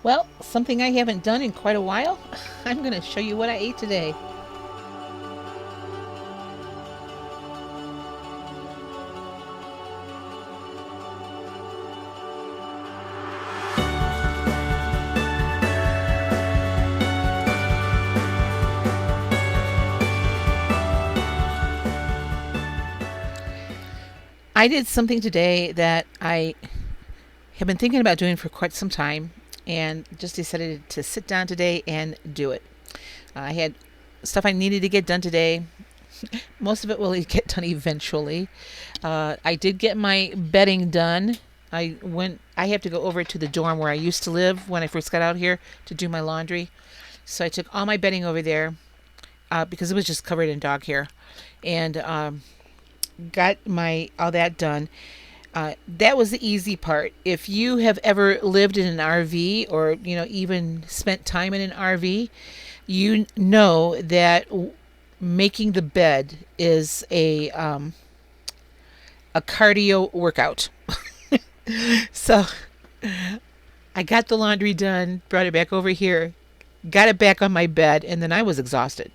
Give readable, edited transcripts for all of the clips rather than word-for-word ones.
Well, something I haven't done in quite a while. I'm going to show you what I ate today. I did something today that I have been thinking about doing for quite some time and just decided to sit down today and do it. I had stuff I needed to get done today. Most of it will get done eventually. I did get my bedding done. I have to go over to the dorm where I used to live when I first got out here to do my laundry. So I took all my bedding over there because it was just covered in dog hair, and got my all that done. That was the easy part. If you have ever lived in an RV or even spent time in an RV, you know that making the bed is a cardio workout. So I got the laundry done, brought it back over here, got it back on my bed, and then I was exhausted.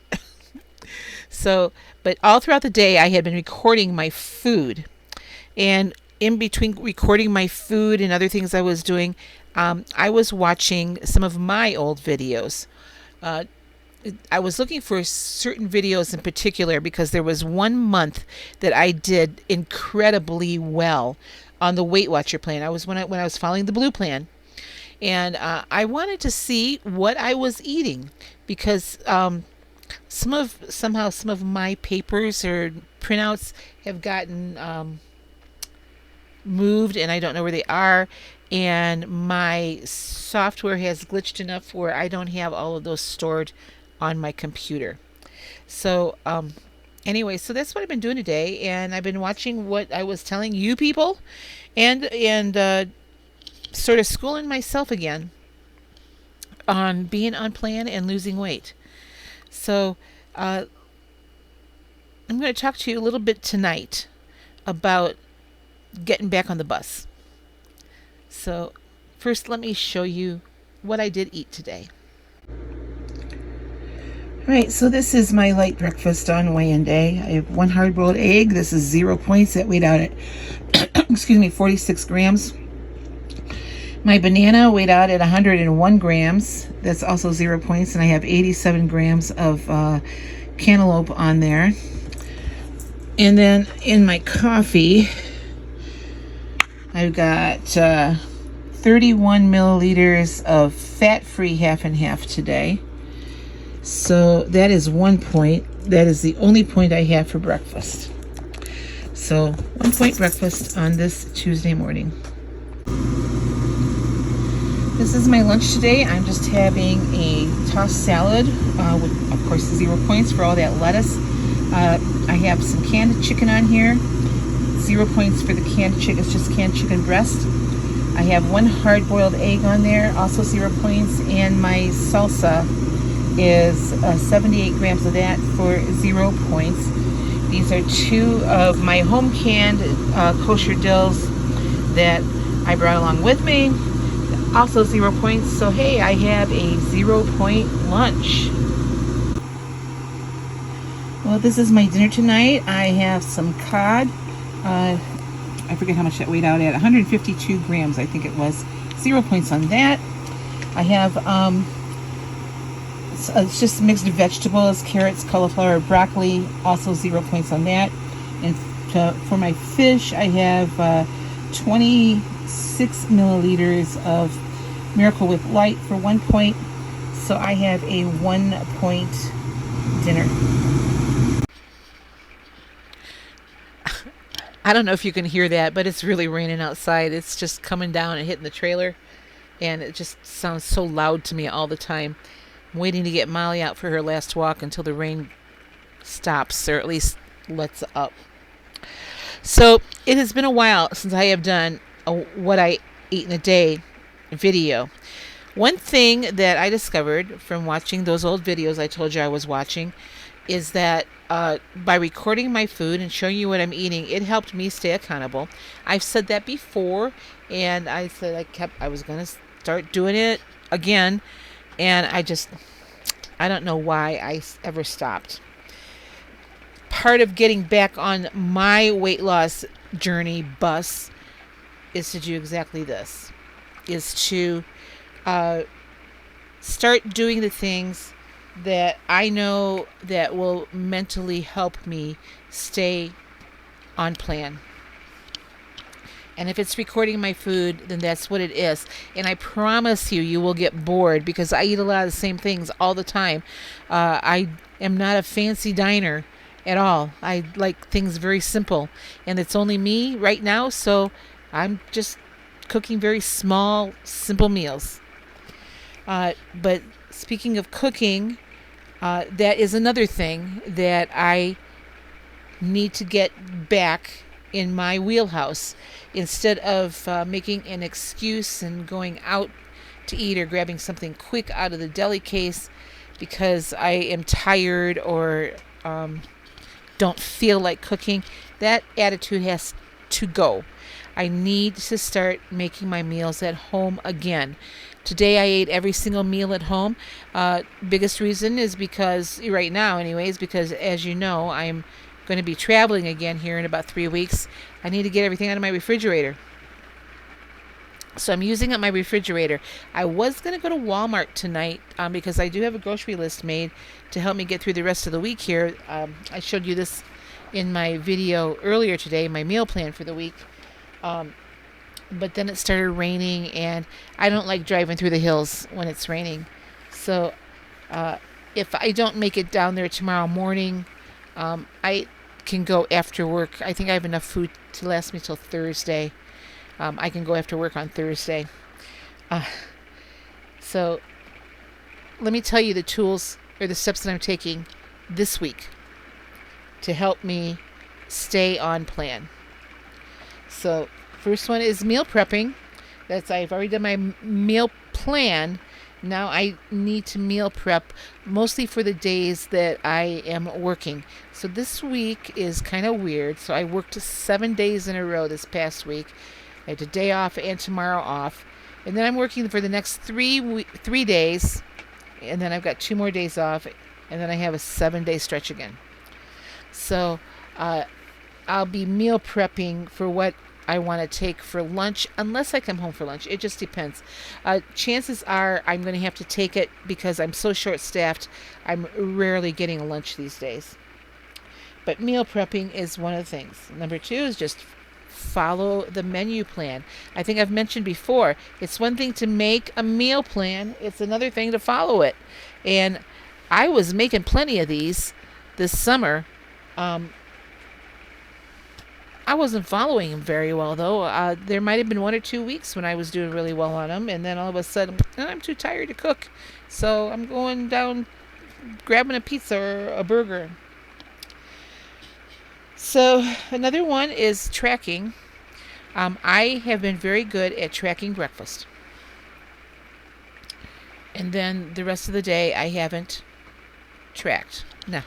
So, but all throughout the day, I had been recording my food. And in between recording my food and other things I was doing, I was watching some of my old videos. Uh, I was looking for certain videos in particular because there was one month that I did incredibly well on the Weight Watcher plan. I was when I was following the blue plan, and I wanted to see what I was eating because somehow some of my papers or printouts have gotten moved and I don't know where they are, and my software has glitched enough where I don't have all of those stored on my computer. So anyway, so that's what I've been doing today, and I've been watching what I was telling you people, and sort of schooling myself again on being on plan and losing weight. So uh, I'm going to talk to you a little bit tonight about getting back on the bus. So first, let me show you what I did eat today. All right, so this is my light breakfast on weigh-in day. I have one hard-boiled egg. This is 0 points. That weighed out at, 46 grams. My banana weighed out at 101 grams. That's also 0 points. And I have 87 grams of cantaloupe on there. And then in my coffee, I've got 31 milliliters of fat-free half and half today. So that is 1 point. That is the only point I have for breakfast. So 1 point breakfast on this Tuesday morning. This is my lunch today. I'm just having a tossed salad with, of course, 0 points for all that lettuce. I have some canned chicken on here. 0 points for the canned chicken. It's just canned chicken breast. I have one hard-boiled egg on there, also 0 points, and my salsa is 78 grams of that for 0 points. These are two of my home canned kosher dills that I brought along with me, also 0 points. So hey, I have a 0 point lunch. Well, this is my dinner tonight. I have some cod. I forget how much that weighed out at. 152 grams, I think it was. 0 points on that. I have it's just mixed vegetables, carrots, cauliflower, broccoli. Also 0 points on that. And for my fish, I have 26 milliliters of Miracle Whip Light for 1 point. So I have a 1 point dinner. I don't know if you can hear that, but it's really raining outside. It's just coming down and hitting the trailer, and it just sounds so loud to me all the time. I'm waiting to get Molly out for her last walk until the rain stops, or at least lets up. So it has been a while since I have done a what I ate in a day video. One thing that I discovered from watching those old videos I told you I was watching is that by recording my food and showing you what I'm eating, it helped me stay accountable. I've said that before, and I said I was going to start doing it again, and I don't know why ever stopped. Part of getting back on my weight loss journey bus is to do exactly this, is to start doing the things that I know that will mentally help me stay on plan. And if it's recording my food, then that's what it is. And I promise you will get bored because I eat a lot of the same things all the time. I am not a fancy diner at all. I like things very simple. And it's only me right now, so I'm just cooking very small, simple meals. But speaking of cooking, that is another thing that I need to get back in my wheelhouse. Instead of making an excuse and going out to eat or grabbing something quick out of the deli case because I am tired or don't feel like cooking, that attitude has to go. I need to start making my meals at home again. Today I ate every single meal at home. Biggest reason is because, right now anyways, because as you know, I'm going to be traveling again here in about 3 weeks. I need to get everything out of my refrigerator. So I'm using up my refrigerator. I was going to go to Walmart tonight because I do have a grocery list made to help me get through the rest of the week here. I showed you this in my video earlier today, my meal plan for the week. But then it started raining, and I don't like driving through the hills when it's raining. So if I don't make it down there tomorrow morning, I can go after work. I think I have enough food to last me till Thursday. I can go after work on Thursday. So let me tell you the tools or the steps that I'm taking this week to help me stay on plan. So first one is meal prepping. I've already done my meal plan. Now I need to meal prep mostly for the days that I am working. So this week is kind of weird. So I worked 7 days in a row this past week. I had a day off and tomorrow off. And then I'm working for the next 3 days. And then I've got 2 more days off. And then I have a 7-day stretch again. So I'll be meal prepping for what I want to take for lunch, unless I come home for lunch. It just depends. Chances are I'm going to have to take it because I'm so short-staffed. I'm rarely getting a lunch these days. But meal prepping is one of the things. Number 2 is just follow the menu plan. I think I've mentioned before, it's one thing to make a meal plan. It's another thing to follow it. And I was making plenty of these this summer. I wasn't following them very well, though. There might have been 1 or 2 weeks when I was doing really well on them, and then all of a sudden, I'm too tired to cook. So I'm going down, grabbing a pizza or a burger. So another one is tracking. I have been very good at tracking breakfast. And then the rest of the day, I haven't tracked. Now,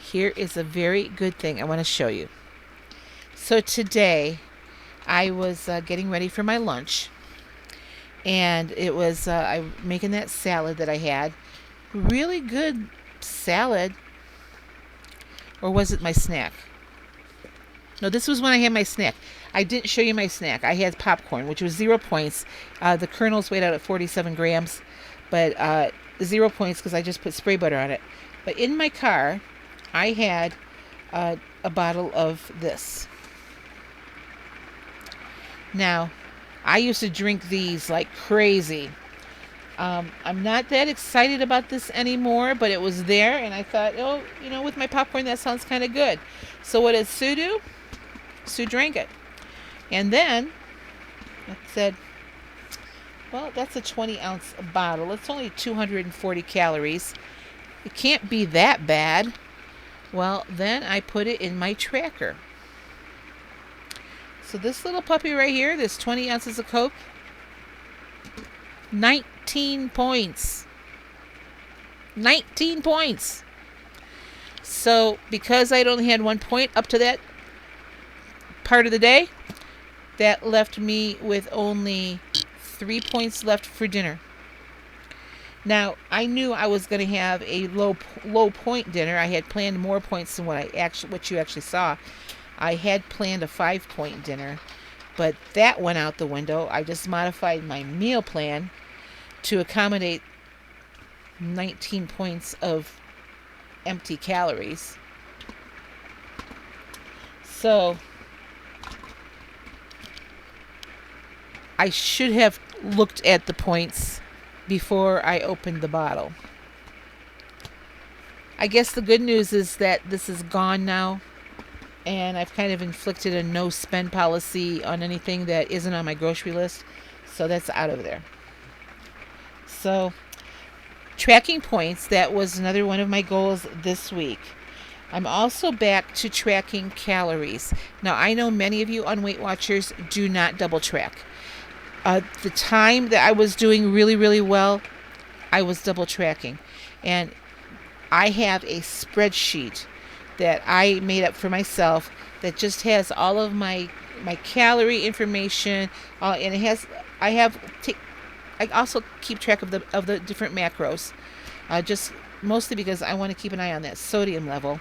here is a very good thing I want to show you. So today, I was getting ready for my lunch, and it was I'm making that salad that I had. Really good salad. Or was it my snack? No, this was when I had my snack. I didn't show you my snack. I had popcorn, which was 0 points. The kernels weighed out at 47 grams, but 0 points because I just put spray butter on it. But in my car, I had a bottle of this. Now, I used to drink these like crazy. I'm not that excited about this anymore, but it was there, and I thought, with my popcorn, that sounds kind of good. So what did Sue do? Sue drank it. And then I said, well, that's a 20-ounce bottle. It's only 240 calories. It can't be that bad. Well, then I put it in my tracker. So this little puppy right here, this 20 ounces of Coke, 19 points. 19 points. So because I'd only had 1 point up to that part of the day, that left me with only 3 points left for dinner. Now, I knew I was going to have a low point dinner. I had planned more points than what you actually saw. I had planned a 5 point dinner, but that went out the window. I just modified my meal plan to accommodate 19 points of empty calories. So I should have looked at the points before I opened the bottle. I guess the good news is that this is gone now, and I've kind of inflicted a no spend policy on anything that isn't on my grocery list. So that's out of there. So, tracking points, that was another one of my goals this week. I'm also back to tracking calories. Now, I know many of you on Weight Watchers do not double track. The time that I was doing really, really well, I was double tracking. And I have a spreadsheet that I made up for myself that just has all of my calorie information, and it has I also keep track of the different macros, just mostly because I want to keep an eye on that sodium level,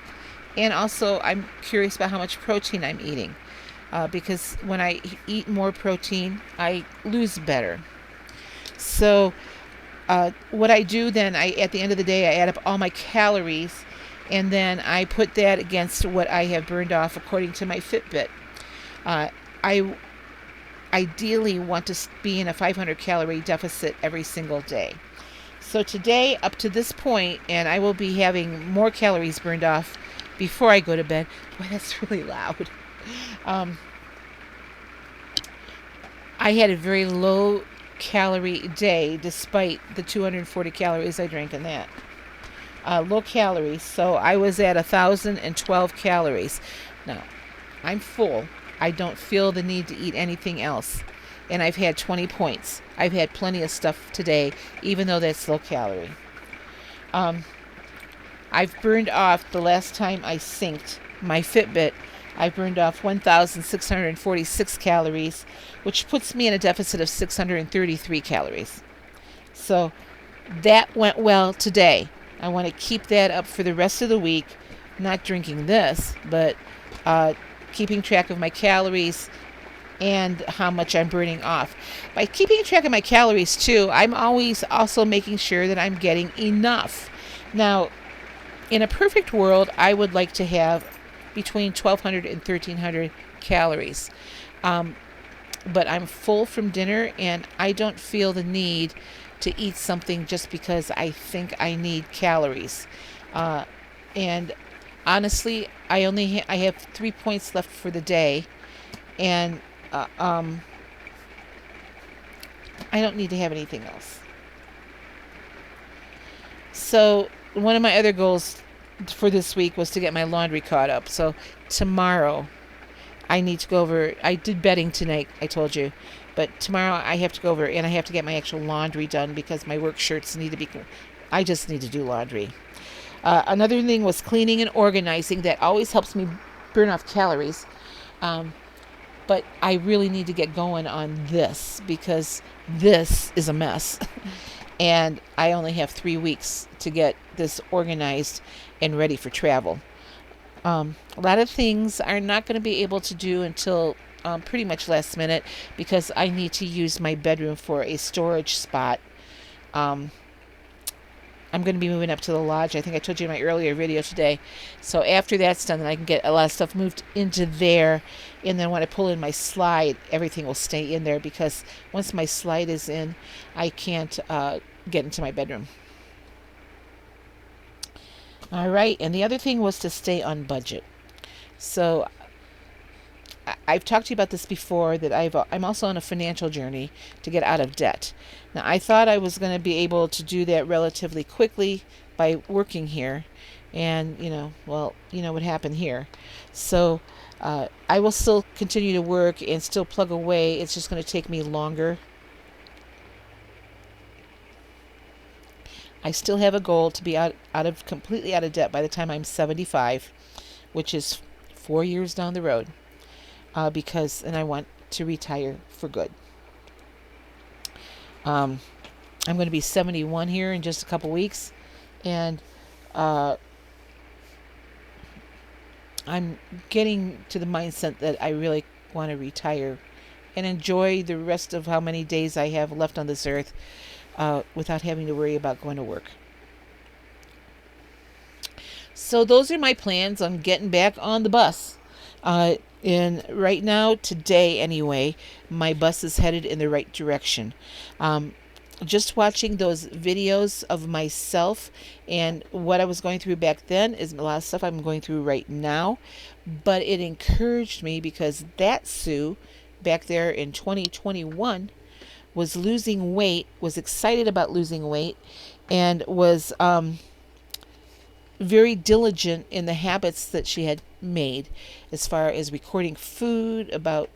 and also I'm curious about how much protein I'm eating, because when I eat more protein, I lose better. So what I do then, at the end of the day, I add up all my calories, and then I put that against what I have burned off according to my Fitbit. I ideally want to be in a 500 calorie deficit every single day. So today, up to this point, and I will be having more calories burned off before I go to bed. Boy, that's really loud. I had a very low calorie day despite the 240 calories I drank in that. Low calories, so I was at 1,012 calories. Now, I'm full. I don't feel the need to eat anything else. And I've had 20 points. I've had plenty of stuff today, even though that's low calorie. I've burned off, the last time I synced my Fitbit, I burned off 1,646 calories, which puts me in a deficit of 633 calories. So that went well today. I want to keep that up for the rest of the week, not drinking this, but keeping track of my calories and how much I'm burning off. By keeping track of my calories too, I'm always also making sure that I'm getting enough. Now, in a perfect world, I would like to have between 1,200 and 1,300 calories. But I'm full from dinner, and I don't feel the need to eat something just because I think I need calories. And honestly, I have 3 points left for the day, and I don't need to have anything else. So one of my other goals for this week was to get my laundry caught up. So tomorrow I need to go over. I did bedding tonight, I told you, but tomorrow I have to go over and I have to get my actual laundry done because my work shirts need to be. I just need to do laundry. Another thing was cleaning and organizing. That always helps me burn off calories. But I really need to get going on this because this is a mess. And I only have 3 weeks to get this organized and ready for travel. A lot of things are not going to be able to do until pretty much last minute because I need to use my bedroom for a storage spot. I'm going to be moving up to the lodge. I think I told you in my earlier video today. So after that's done, then I can get a lot of stuff moved into there. And then when I pull in my slide, everything will stay in there because once my slide is in, I can't get into my bedroom. All right. And the other thing was to stay on budget. So I've talked to you about this before, that I'm also on a financial journey to get out of debt. Now, I thought I was going to be able to do that relatively quickly by working here. And, what happened here. So I will still continue to work and still plug away. It's just going to take me longer. I still have a goal to be completely out of debt by the time I'm 75, which is 4 years down the road. And I want to retire for good. I'm going to be 71 here in just a couple weeks, and uh, I'm getting to the mindset that I really want to retire and enjoy the rest of how many days I have left on this earth without having to worry about going to work. So those are my plans on getting back on the bus. And right now, today anyway, my bus is headed in the right direction. Um, just watching those videos of myself and what I was going through back then is a lot of stuff I'm going through right now. But it encouraged me because that Sue back there in 2021 was losing weight, was excited about losing weight, and was very diligent in the habits that she had made as far as recording food, about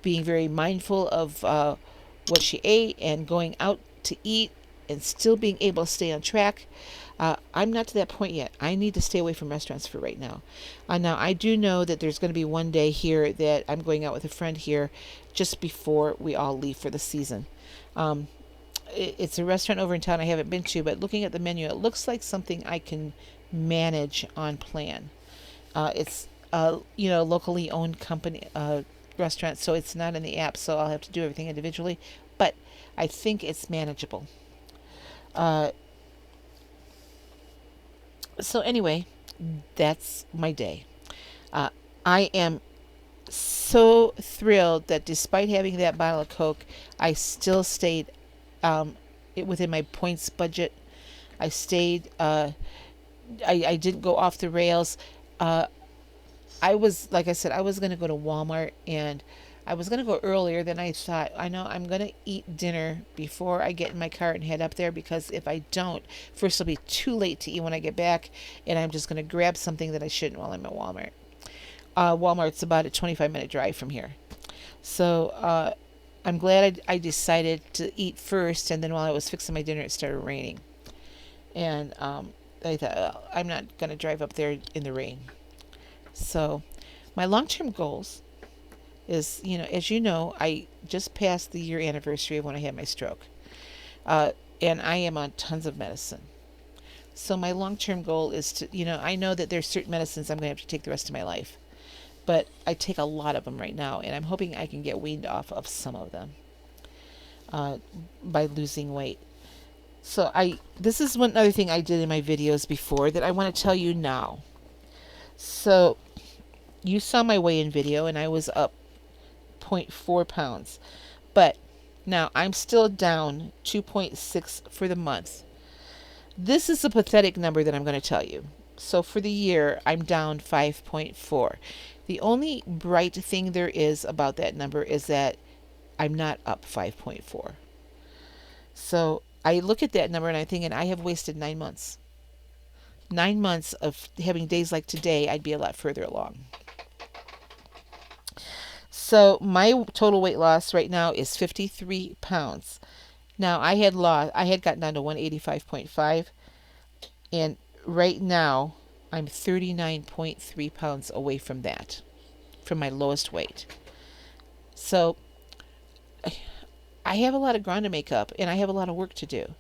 being very mindful of what she ate and going out to eat and still being able to stay on track. I'm not to that point yet. I need to stay away from restaurants for right now. Now, I do know that there's going to be one day here that I'm going out with a friend here just before we all leave for the season. Um, it's a restaurant over in town I haven't been to, but looking at the menu, it looks like something I can manage on plan. It's locally owned company restaurant, so it's not in the app, so I'll have to do everything individually. But I think it's manageable. Uh, so anyway, that's my day. Uh, I am so thrilled that despite having that bottle of Coke, I still stayed um, within my points budget. I stayed. I didn't go off the rails. Uh, I was, like I said, I was going to go to Walmart, and I was going to go earlier than I thought. I know I'm going to eat dinner before I get in my car and head up there, because if I don't, first it'll be too late to eat when I get back, and I'm just going to grab something that I shouldn't while I'm at Walmart. Walmart's about a 25-minute drive from here. So I'm glad I decided to eat first, and then while I was fixing my dinner, it started raining. And I thought, I'm not going to drive up there in the rain. So my long-term goals is, as you know, I just passed the year anniversary of when I had my stroke. And I am on tons of medicine. So my long-term goal is to, I know that there's certain medicines I'm going to have to take the rest of my life. But I take a lot of them right now, and I'm hoping I can get weaned off of some of them by losing weight. So this is one other thing I did in my videos before that I want to tell you now. So you saw my weigh-in video, and I was up 0.4 pounds. But now I'm still down 2.6 for the month. This is a pathetic number that I'm going to tell you. So for the year, I'm down 5.4. The only bright thing there is about that number is that I'm not up 5.4. So I look at that number and I'm thinking, I have wasted 9 months. 9 months of having days like today, I'd be a lot further along. So my total weight loss right now is 53 pounds. Now I had gotten down to 185.5, and right now I'm 39.3 pounds away from that, from my lowest weight. So I have a lot of ground to make up, and I have a lot of work to do.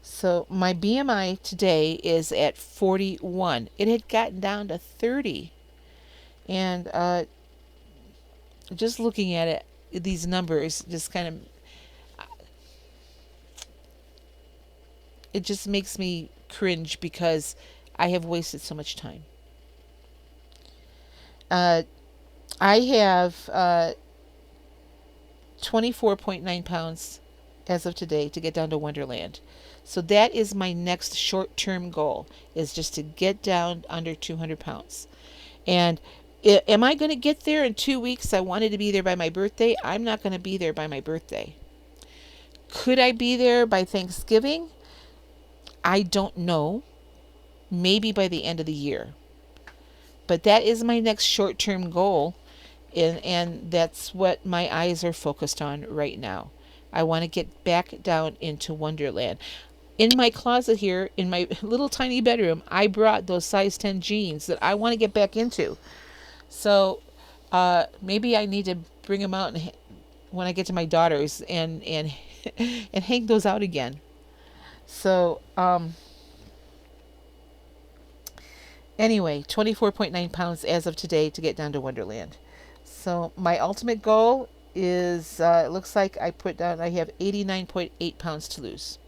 So my BMI today is at 41. It had gotten down to 30. And just looking at it, these numbers just kind of, it just makes me cringe because I have wasted so much time. I have 24.9 pounds as of today to get down to Wonderland. So that is my next short-term goal, is just to get down under 200 pounds. And am I going to get there in 2 weeks? I wanted to be there by my birthday. I'm not going to be there by my birthday. Could I be there by Thanksgiving? I don't know. Maybe by the end of the year. But that is my next short-term goal, and that's what my eyes are focused on right now. I want to get back down into Wonderland. In my closet here, in my little tiny bedroom, I brought those size 10 jeans that I want to get back into. So maybe I need to bring them out when I get to my daughter's and and hang those out again. So, anyway, 24.9 pounds as of today to get down to Wonderland. So, my ultimate goal is it looks like I put down, I have 89.8 pounds to lose.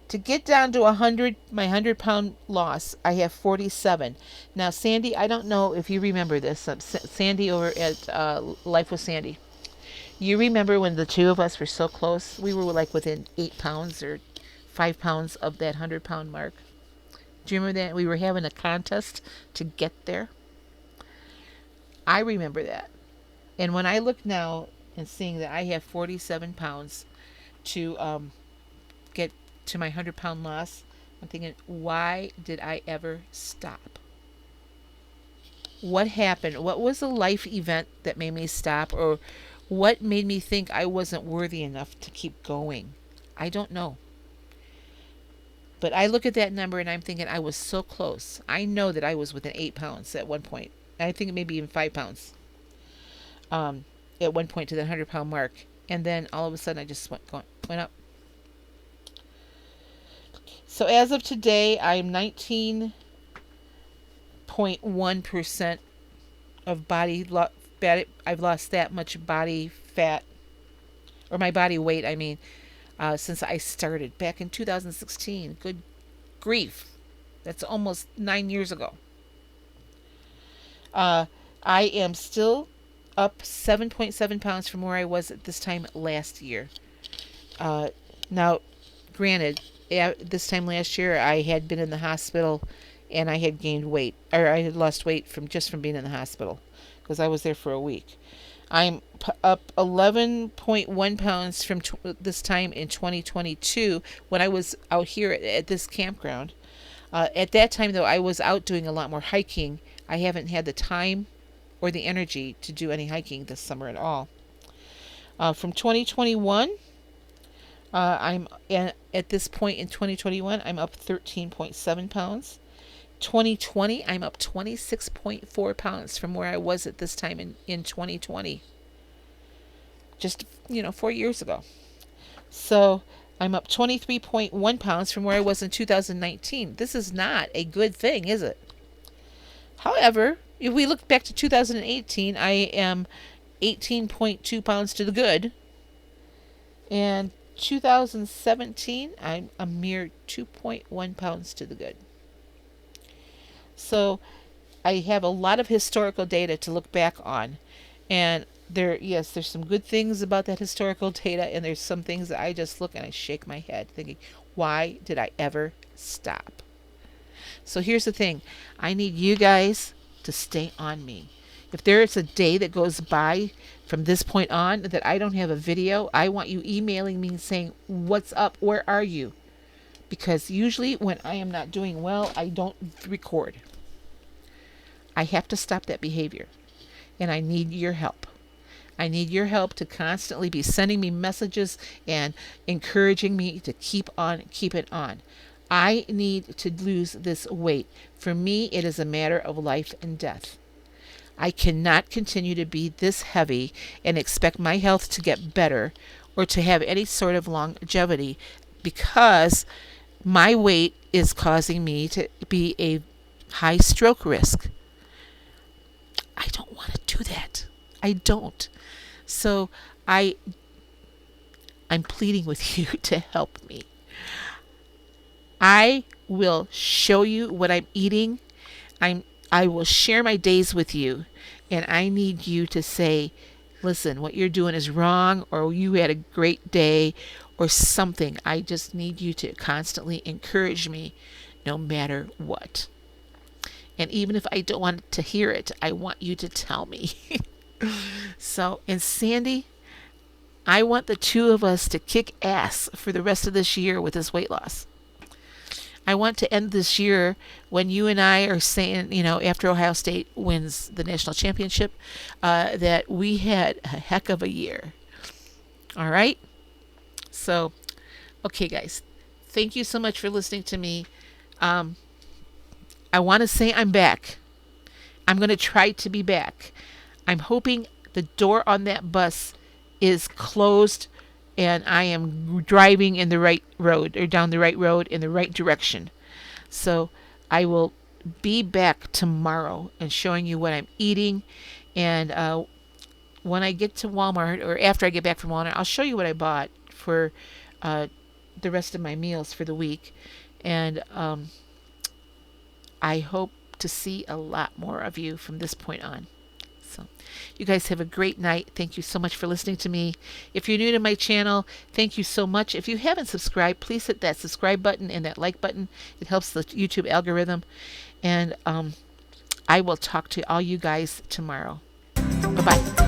To get down to 100, my 100-pound loss, I have 47. Now, Sandy, I don't know if you remember this. Sandy over at Life with Sandy. You remember when the two of us were so close? We were like within 8 pounds or 5 pounds of that 100-pound mark. Do you remember that? We were having a contest to get there. I remember that. And when I look now and seeing that I have 47 pounds to get to my 100-pound loss, I'm thinking, why did I ever stop? What happened? What was a life event that made me stop? Or what made me think I wasn't worthy enough to keep going? I don't know. But I look at that number and I'm thinking I was so close. I know that I was within 8 pounds at one point. I think maybe even 5 pounds at one point to the 100-pound mark. And then all of a sudden I just went up. So as of today, I'm 19.1% of body fat. I've lost that much body fat, or my body weight, I mean, since I started back in 2016. Good grief. That's almost 9 years ago. I am still up 7.7 pounds from where I was at this time last year. Now, granted, this time last year I had been in the hospital and I had gained weight, or I had lost weight from being in the hospital because I was there for a week. I'm up 11.1 pounds from this time in 2022 when I was out here at this campground. At that time, though, I was out doing a lot more hiking. I haven't had the time or the energy to do any hiking this summer at all. From 2021, I'm at this point in 2021, I'm up 13.7 pounds. 2020, I'm up 26.4 pounds from where I was at this time in 2020. Just, 4 years ago. So I'm up 23.1 pounds from where I was in 2019. This is not a good thing, is it? However, if we look back to 2018, I am 18.2 pounds to the good. And 2017, I'm a mere 2.1 pounds to the good. So I have a lot of historical data to look back on. And there's some good things about that historical data, and there's some things that I just look and I shake my head thinking, why did I ever stop? So here's the thing. I need you guys to stay on me. If there is a day that goes by from this point on that I don't have a video, I want you emailing me and saying, what's up? Where are you? Because usually when I am not doing well, I don't record. I have to stop that behavior. And I need your help. I need your help to constantly be sending me messages and encouraging me to keep it on. I need to lose this weight. For me, it is a matter of life and death. I cannot continue to be this heavy and expect my health to get better or to have any sort of longevity because my weight is causing me to be a high stroke risk. I don't want to do that. I don't. So I'm pleading with you to help me. I will show you what I'm eating. I will share my days with you, and I need you to say, listen, what you're doing is wrong, or you had a great day, or something. I just need you to constantly encourage me no matter what. And even if I don't want to hear it, I want you to tell me. So, and Sandy, I want the two of us to kick ass for the rest of this year with this weight loss. I want to end this year when you and I are saying, after Ohio State wins the national championship, that we had a heck of a year. All right? So, okay, guys. Thank you so much for listening to me. I want to say I'm back. I'm going to try to be back. I'm hoping the door on that bus is closed and I am driving in the right road, or down the right road in the right direction. So I will be back tomorrow and showing you what I'm eating. And when I get to Walmart, or after I get back from Walmart, I'll show you what I bought for uh, the rest of my meals for the week. And I hope to see a lot more of you from this point on. So, you guys have a great night. Thank you so much for listening to me. If you're new to my channel, thank you so much. If you haven't subscribed, please hit that subscribe button and that like button. It helps the YouTube algorithm. And I will talk to all you guys tomorrow. Bye bye.